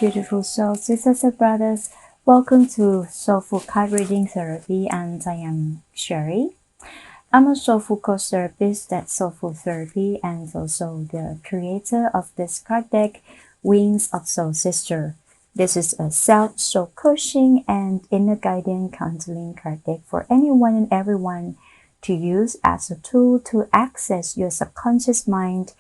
beautiful soul sisters and brothers. Welcome to Soulful card reading therapy, and I am Sherry. I'm a soulful coach therapist at Soulful Therapy and also the creator of this card deck, Wings of Soulsister. This is a self-soul coaching and inner guidance counseling card deck for anyone and everyone to use as a tool to access your subconscious mind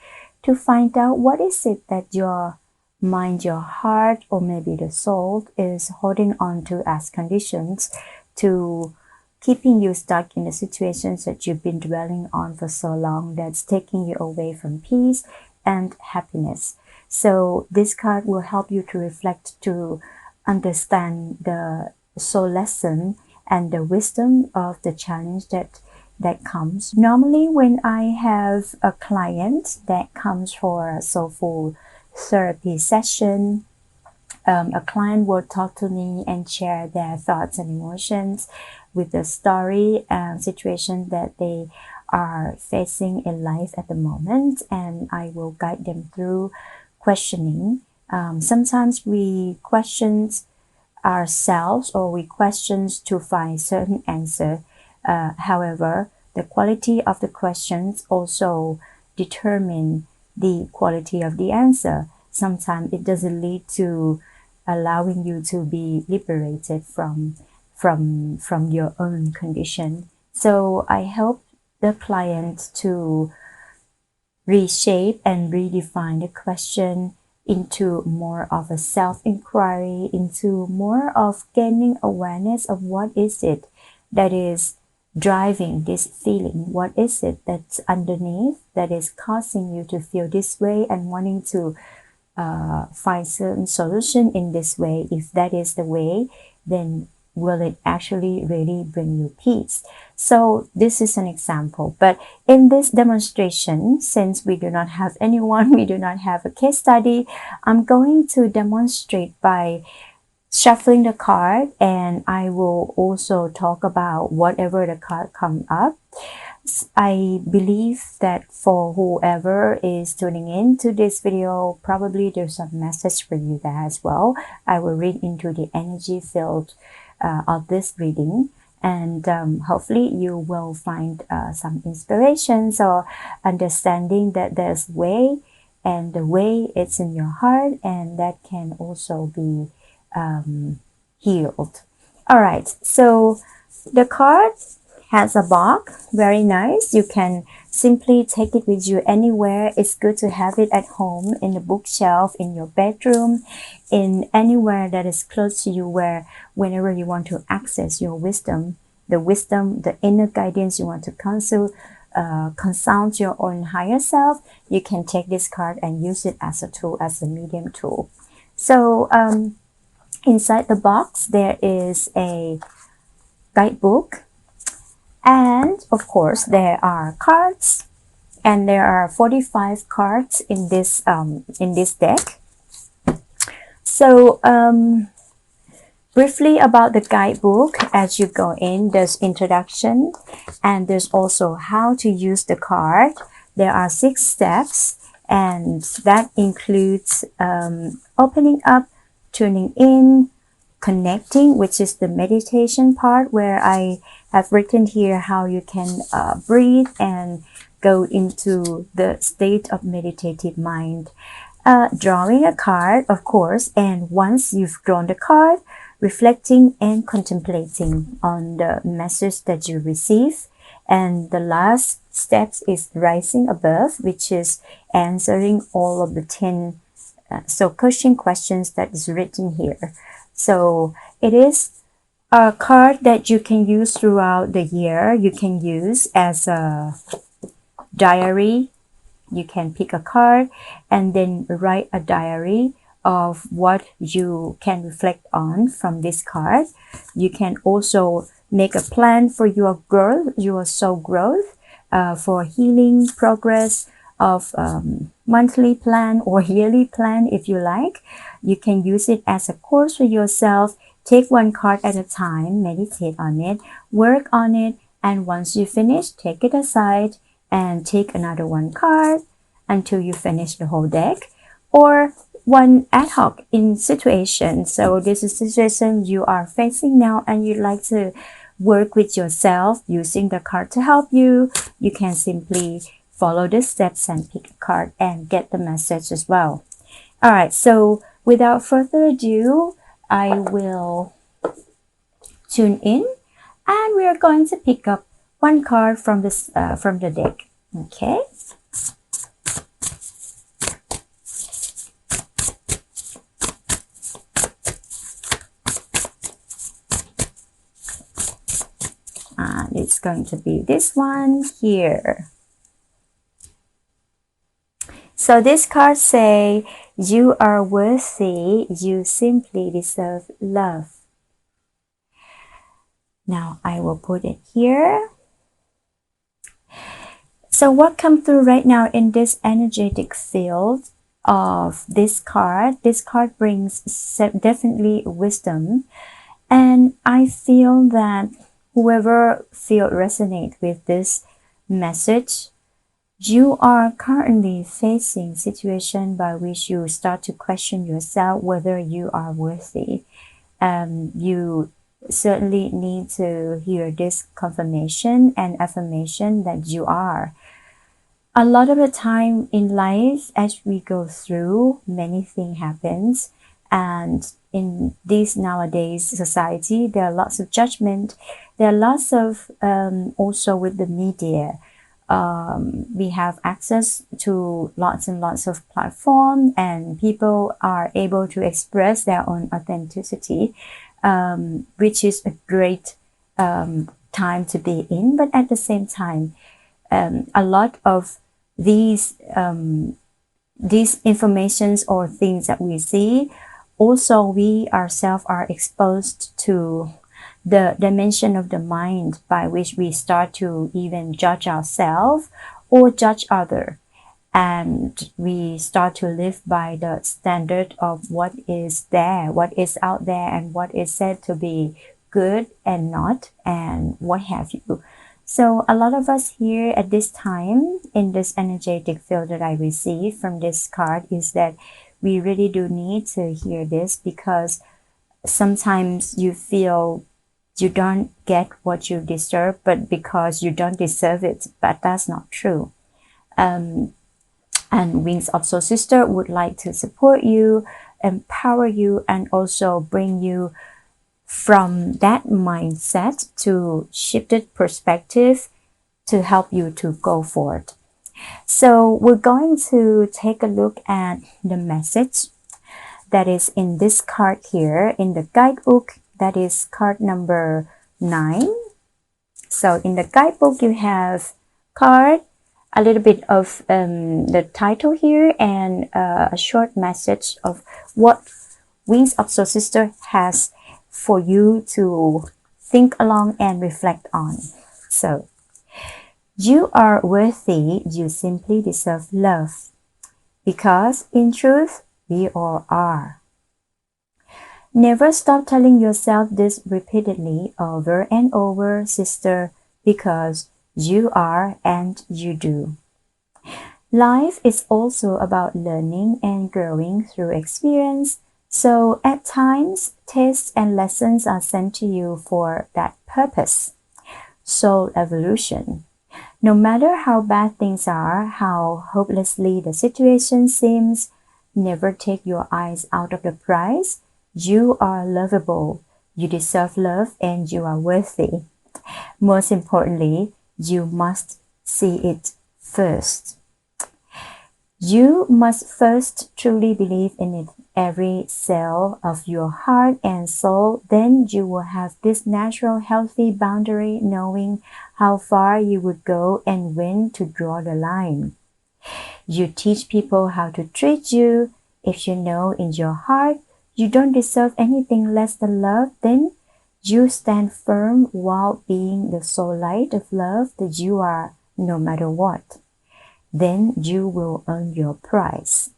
to find out what is it that your mind, your heart, or maybe the soul is holding on to as conditions to keeping you stuck in the situations that you've been dwelling on for so long that's taking you away from peace and happiness. So this card will help you to reflect, to understand the soul lesson and the wisdom of the challenge that comes. Normally when I have a client that comes for a soulful therapy session, a client will talk to me and share their thoughts and emotions with the story and situation that they are facing in life at the moment, and I will guide them through questioning. Sometimes we question ourselves or we question to find certain answer. However, the quality of the questions also determine the quality of the answer. Sometimes it doesn't lead to allowing you to be liberated from your own condition. So I help the client to reshape and redefine the question into more of a self-inquiry, into more of gaining awareness of what is it that is driving this feeling, what is it that's underneath that is causing you to feel this way and wanting to find certain solution in this way. If that is the way, then will it actually really bring you peace? So this is an example, but in this demonstration, since we do not have anyone, we do not have a case study, I'm going to demonstrate by shuffling the card, and I will also talk about whatever the card come up. I believe that for whoever is tuning in to this video, probably there's a message for you there as well. I will read into the energy field of this reading, and hopefully you will find some inspirations or understanding that there's way, and the way it's in your heart, and that can also be healed. All right, so the card has a box, very nice. You can simply take it with you anywhere. It's good to have it at home, in the bookshelf, in your bedroom, in anywhere that is close to you, where whenever you want to access your wisdom, the inner guidance you want to consult your own higher self, you can take this card and use it as a tool, as a medium tool. So inside the box there is a guidebook, and of course there are cards, and there are 45 cards in this deck. So briefly about the guidebook, as you go in, there's introduction, and there's also how to use the card. There are 6 steps, and that includes opening up, tuning in, connecting, which is the meditation part, where I have written here how you can breathe and go into the state of meditative mind. Drawing a card, of course, and once you've drawn the card, reflecting and contemplating on the message that you receive. And the last steps is rising above, which is answering all of the 10 soul coaching questions that is written here. So it is a card that you can use throughout the year. You can use as a diary. You can pick a card and then write a diary of what you can reflect on from this card. You can also make a plan for your growth, your soul growth, for healing, progress, of monthly plan or yearly plan if you like. You can use it as a course for yourself. Take one card at a time, meditate on it, work on it, and once you finish, take it aside and take another one card until you finish the whole deck. Or one ad hoc in situation. So this is the situation you are facing now and you'd like to work with yourself using the card to help you. You can simply follow the steps and pick a card and get the message as well. All right, so without further ado, I will tune in and we are going to pick up one card from this from the deck. Okay. And it's going to be this one here. So this card say, you are worthy, you simply deserve love. Now I will put it here. So what comes through right now in this energetic field of this card brings definitely wisdom. And I feel that whoever resonate with this message, you are currently facing situation by which you start to question yourself whether you are worthy. You certainly need to hear this confirmation and affirmation that you are. A lot of the time in life, as we go through, many things happens, and in this nowadays society, there are lots of judgment. There are lots of also with the media. We have access to lots and lots of platforms, and people are able to express their own authenticity, which is a great time to be in. But at the same time, a lot of these informations or things that we see, also we ourselves are exposed to the dimension of the mind by which we start to even judge ourselves or judge others, and we start to live by the standard of what is there, what is out there, and what is said to be good and not, and what have you. So a lot of us here at this time in this energetic field that I received from this card is that we really do need to hear this, because sometimes you feel you don't get what you deserve, but because you don't deserve it, but that's not true. And Wings of Soulsister would like to support you, empower you, and also bring you from that mindset to shifted perspective to help you to go forward. So we're going to take a look at the message that is in this card here in the guidebook. That is card number 9. So in the guidebook you have card, a little bit of the title here, and a short message of what Wings of Soulsister has for you to think along and reflect on. So, you are worthy, you simply deserve love, because in truth, we all are. Never stop telling yourself this repeatedly over and over, sister, because you are and you do. Life is also about learning and growing through experience. So at times, tests and lessons are sent to you for that purpose. Soul evolution. No matter how bad things are, how hopelessly the situation seems, never take your eyes out of the prize. You are lovable. You deserve love and you are worthy. Most importantly, you must see it first. You must first truly believe in it, every cell of your heart and soul. Then you will have this natural, healthy boundary, knowing how far you would go and when to draw the line. You teach people how to treat you. If you know in your heart you don't deserve anything less than love, then you stand firm while being the soul light of love that you are, no matter what. Then you will earn your prize.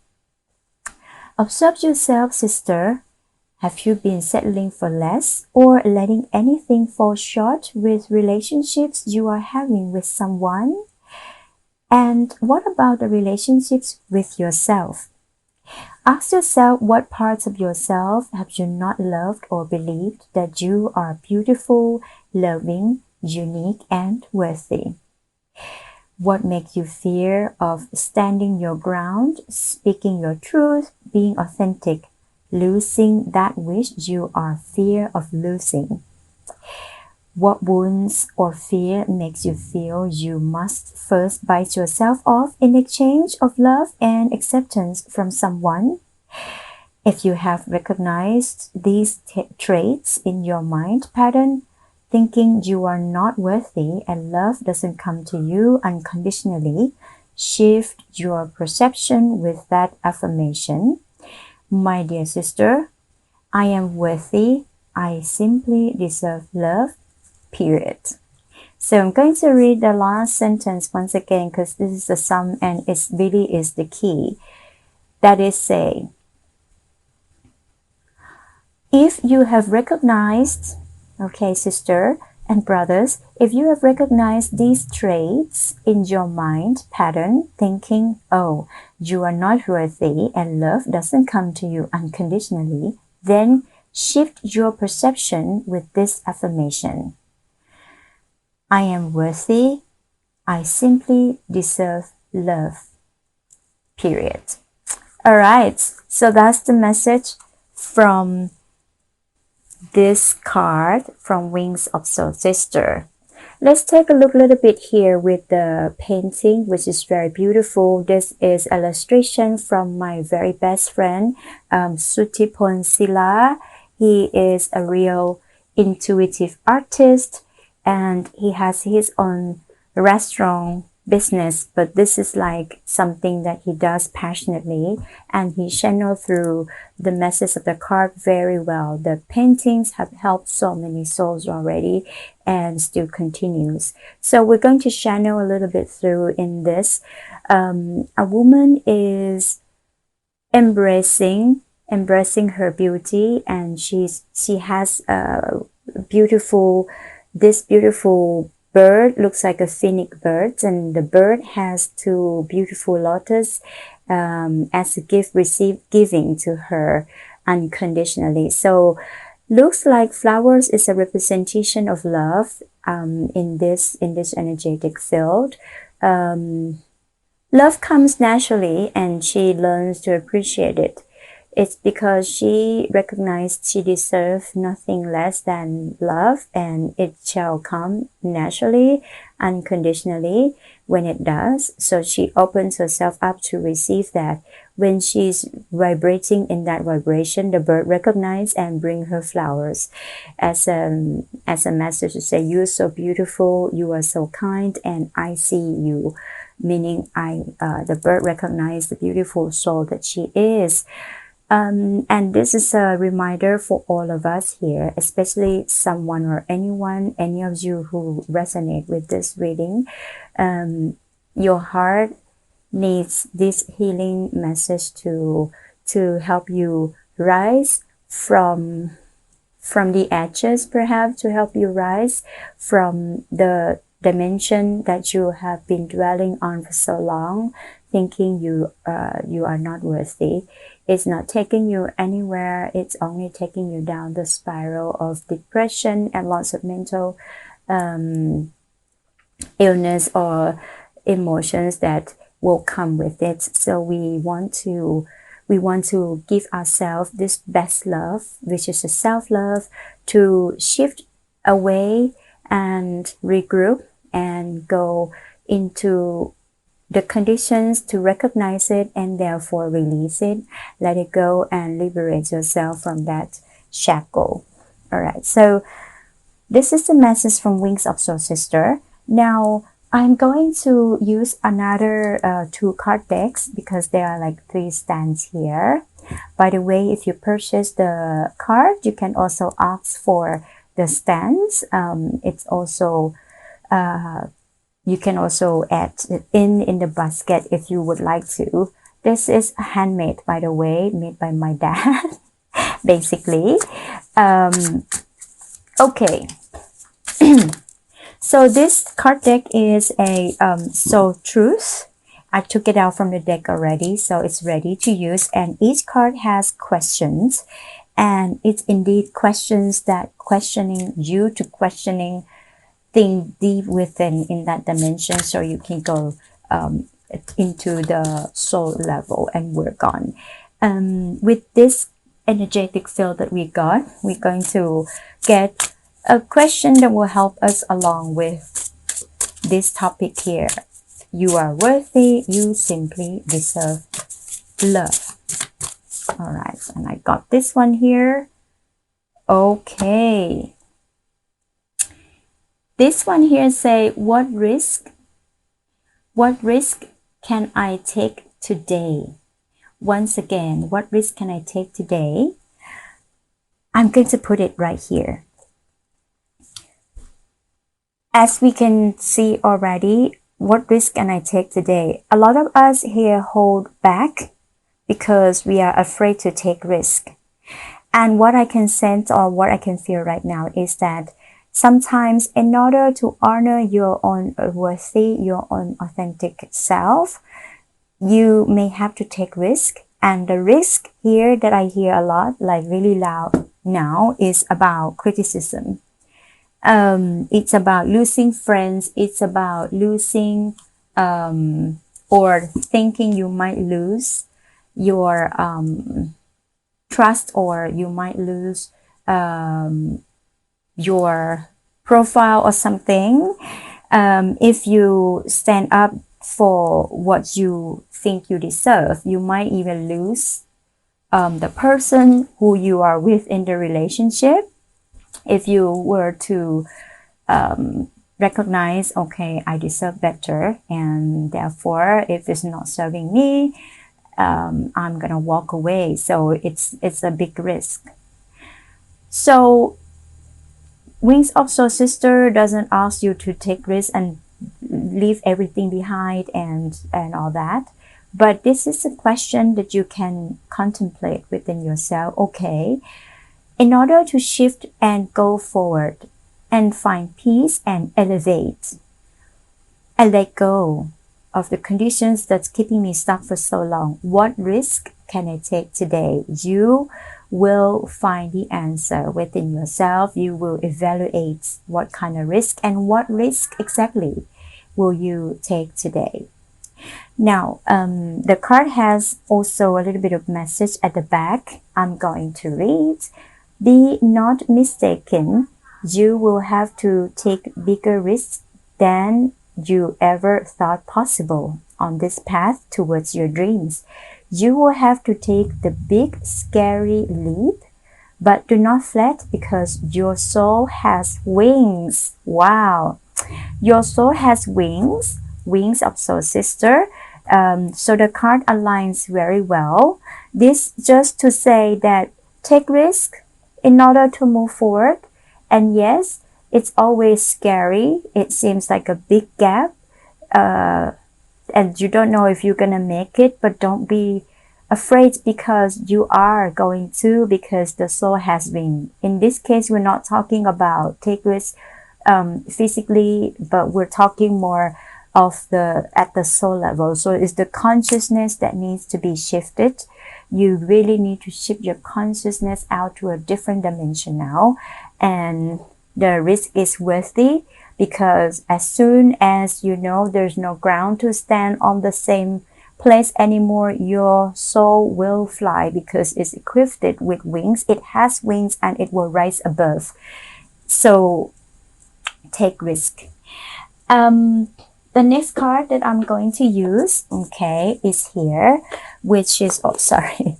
Observe yourself, sister. Have you been settling for less or letting anything fall short with relationships you are having with someone? And what about the relationships with yourself? Ask yourself, what parts of yourself have you not loved or believed that you are beautiful, loving, unique, and worthy? What makes you fear of standing your ground, speaking your truth, being authentic, losing that which you are fear of losing? What wounds or fear makes you feel you must first bite yourself off in exchange of love and acceptance from someone? If you have recognized these traits in your mind pattern, thinking you are not worthy and love doesn't come to you unconditionally, shift your perception with that affirmation. My dear sister, I am worthy. I simply deserve love. Period. So I'm going to read the last sentence once again because this is the sum and it really is the key. That is, say, if you have recognized, okay, sister and brothers, if you have recognized these traits in your mind pattern, thinking, oh, you are not worthy and love doesn't come to you unconditionally, then shift your perception with this affirmation. I am worthy. I simply deserve love. Period. All right. So that's the message from this card from Wings of Soulsister. Let's take a look a little bit here with the painting, which is very beautiful. This is illustration from my very best friend, Sutipon Sila. He is a real intuitive artist and he has his own restaurant business, but this is like something that he does passionately and he channeled through the message of the card very well. The paintings have helped so many souls already and still continues. So we're going to channel a little bit through in this. A woman is embracing her beauty and she has a beautiful bird, looks like a phoenix bird, and the bird has two beautiful lotus as a gift giving to her unconditionally. So looks like flowers is a representation of love in this energetic field. Love comes naturally and she learns to appreciate it. It's because she recognized she deserves nothing less than love and it shall come naturally, unconditionally when it does. So she opens herself up to receive that. When she's vibrating in that vibration, the bird recognizes and bring her flowers as a message to say, you are so beautiful, you are so kind, and I see you. Meaning the bird recognizes the beautiful soul that she is. And this is a reminder for all of us here, especially someone or anyone, any of you who resonate with this reading. Your heart needs this healing message to help you rise from the edges, perhaps to help you rise from the dimension that you have been dwelling on for so long, thinking you are not worthy. It's not taking you anywhere. It's only taking you down the spiral of depression and lots of mental illness or emotions that will come with it. So we want to give ourselves this best love, which is a self-love, to shift away and regroup and go into the conditions to recognize it and therefore release it, let it go and liberate yourself from that shackle. All right, so this is the message from Wings of Soulsister. Now I'm going to use another two card decks because there are like 3 stands here. By the way, if you purchase the card, you can also ask for the stands. It's also you can also add it in the basket if you would like to. This is handmade, by the way, made by my dad, basically. Okay. So this card deck is a Soul Truth, I took it out from the deck already, so it's ready to use. And each card has questions, and it's indeed questions that questioning you to questioning things deep within in that dimension, so you can go into the soul level and work on. With this energetic field that we got, we're going to get a question that will help us along with this topic here. You are worthy, you simply deserve love. All right, and I got this one here. Okay. This one here say, what risk can I take today? Once again, what risk can I take today? I'm going to put it right here. As we can see already, what risk can I take today? A lot of us here hold back because we are afraid to take risk. And what I can sense or what I can feel right now is that sometimes in order to honor your own worthy, your own authentic self, you may have to take risk. And the risk here that I hear a lot, like really loud now, is about criticism. It's about losing friends. It's about losing or thinking you might lose your trust, or you might lose your profile or something. If you stand up for what you think you deserve, you might even lose the person who you are with in the relationship. If you were to recognize, okay, I deserve better, and therefore if it's not serving me, I'm gonna walk away. So it's a big risk. So Wings of Soulsister doesn't ask you to take risks and leave everything behind and all that. But this is a question that you can contemplate within yourself. Okay, in order to shift and go forward and find peace and elevate and let go of the conditions that's keeping me stuck for so long, what risk can I take today? You will find the answer within yourself. You will evaluate what kind of risk and what risk exactly will you take today. Now, the card has also a little bit of message at the back. I'm going to read. Be not mistaken. You will have to take bigger risks than you ever thought possible on this path towards your dreams. You will have to take the big, scary leap, but do not fret because your soul has wings. Wow. Your soul has wings, Wings of Soulsister. So the card aligns very well. This just to say that take risk in order to move forward. And yes, it's always scary. It seems like a big gap. And you don't know if you're gonna make it, but don't be afraid because you are going to, because the soul has been. In this case, we're not talking about take risks physically, but we're talking more of at the soul level. So it's the consciousness that needs to be shifted. You really need to shift your consciousness out to a different dimension now, and the risk is worthy, because as soon as you know there's no ground to stand on the same place anymore, your soul will fly because it's equipped with wings. It has wings and it will rise above. So take risk. The next card that I'm going to use, okay, is here, which is, oh, sorry,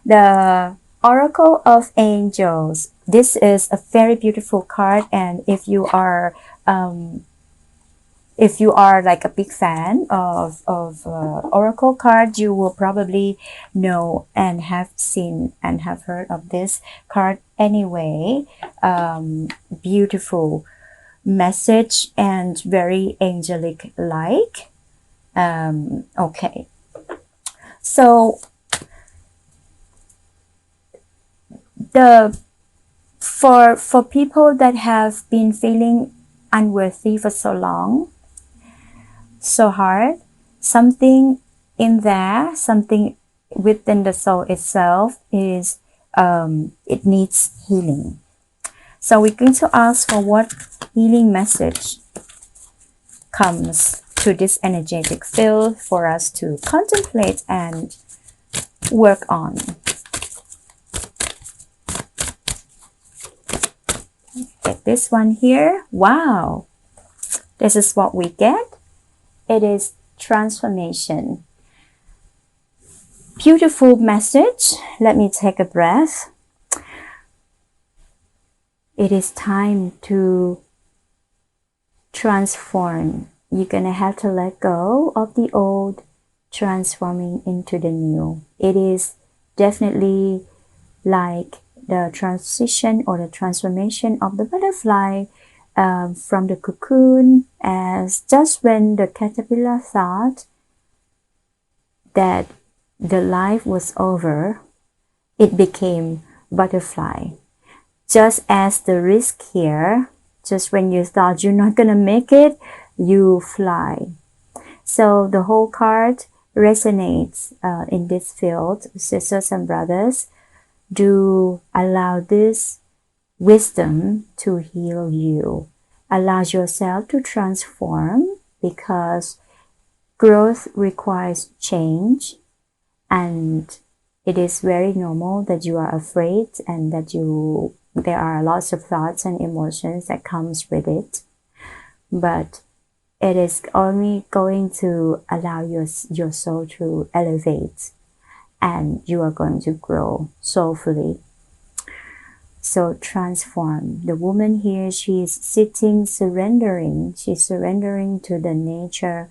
the Oracle of Angels. This is a very beautiful card, and if you are like a big fan of Oracle cards, you will probably know and have seen and have heard of this card anyway. Beautiful message and very angelic like. Okay, so for people that have been feeling unworthy for so long, so hard, something in there, something within the soul itself is it needs healing. So we're going to ask for what healing message comes to this energetic field for us to contemplate and work on. Get this one here. Wow, this is what we get. It is transformation. Beautiful message. Let me take a breath. It is time to transform. You're gonna have to let go of the old, transforming into the new. It is definitely like the transition or the transformation of the butterfly from the cocoon, as just when the caterpillar thought that the life was over, it became butterfly. Just as the risk here, just when you thought you're not gonna make it, you fly. So the whole card resonates in this field. Sisters and brothers, do allow this wisdom to heal you. Allow yourself to transform, because growth requires change, and it is very normal that you are afraid and that there are lots of thoughts and emotions that comes with it. But it is only going to allow your soul to elevate, and you are going to grow soulfully. So transform. The woman here, she is sitting, surrendering. She's surrendering to the nature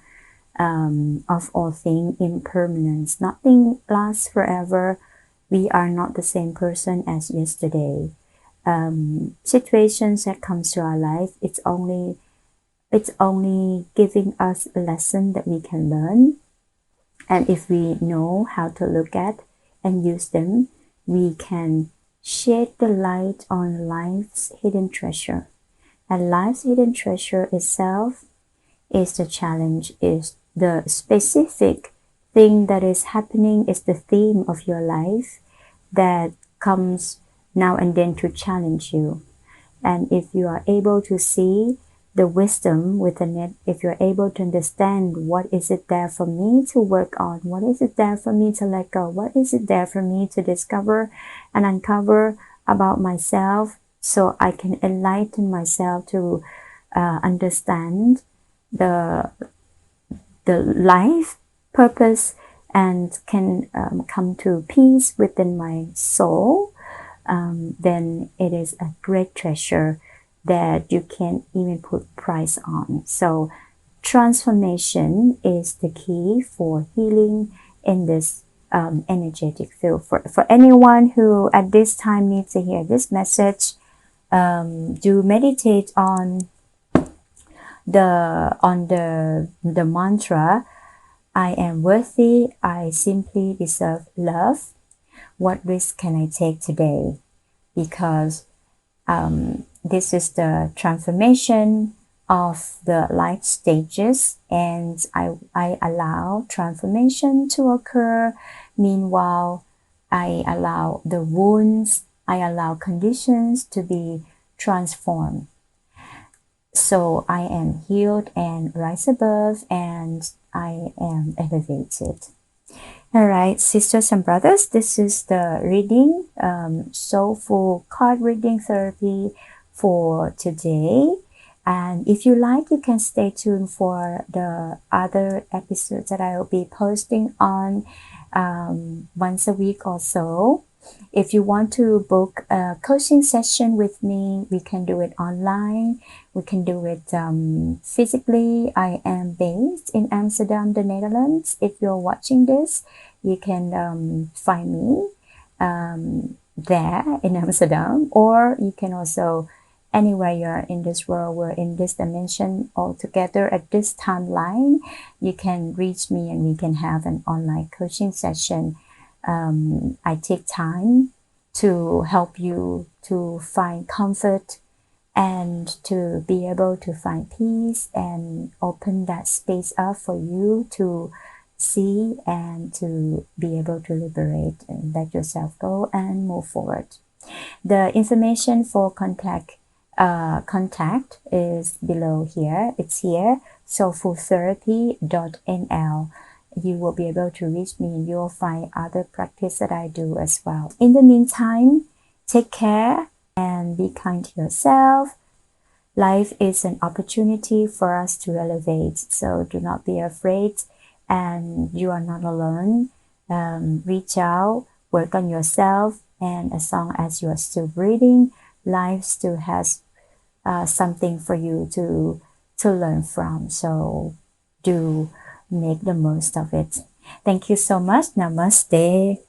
of all things, impermanence. Nothing lasts forever. We are not the same person as yesterday. Situations that comes to our life, it's only giving us a lesson that we can learn. And if we know how to look at and use them, we can shed the light on life's hidden treasure. And life's hidden treasure itself is the challenge, is the specific thing that is happening, is the theme of your life that comes now and then to challenge you. And if you are able to see the wisdom within it, if you're able to understand what is it there for me to work on, what is it there for me to let go, what is it there for me to discover and uncover about myself, so I can enlighten myself to understand the life purpose and can come to peace within my soul, then it is a great treasure that you can't even put price on. So transformation is the key for healing in this energetic field. For anyone who at this time needs to hear this message, do meditate on the mantra, I am worthy, I simply deserve love. What risk can I take today? Because this is the transformation of the life stages, and I allow transformation to occur. Meanwhile, I allow the wounds, I allow conditions to be transformed. So I am healed and rise above, and I am elevated. All right, sisters and brothers, this is the reading, Soulful card reading therapy for today. And if you like, you can stay tuned for the other episodes that I will be posting on once a week or so. If you want to book a coaching session with me, we can do it online. We can do it physically. I am based in Amsterdam, the Netherlands. If you're watching this, you can find me there in Amsterdam, or you can also, anywhere you're in this world, we're in this dimension all together at this timeline, you can reach me and we can have an online coaching session. I take time to help you to find comfort and to be able to find peace and open that space up for you to see and to be able to liberate and let yourself go and move forward. The information for contact is below here. It's here, soulfultherapy.nl. You will be able to reach me. You'll find other practice that I do as well. In the meantime, take care and be kind to yourself. Life is an opportunity for us to elevate, so do not be afraid, and you are not alone. Reach out, work on yourself, and as long as you are still breathing, life still has something for you to learn from. So do make the most of it. Thank you so much. Namaste.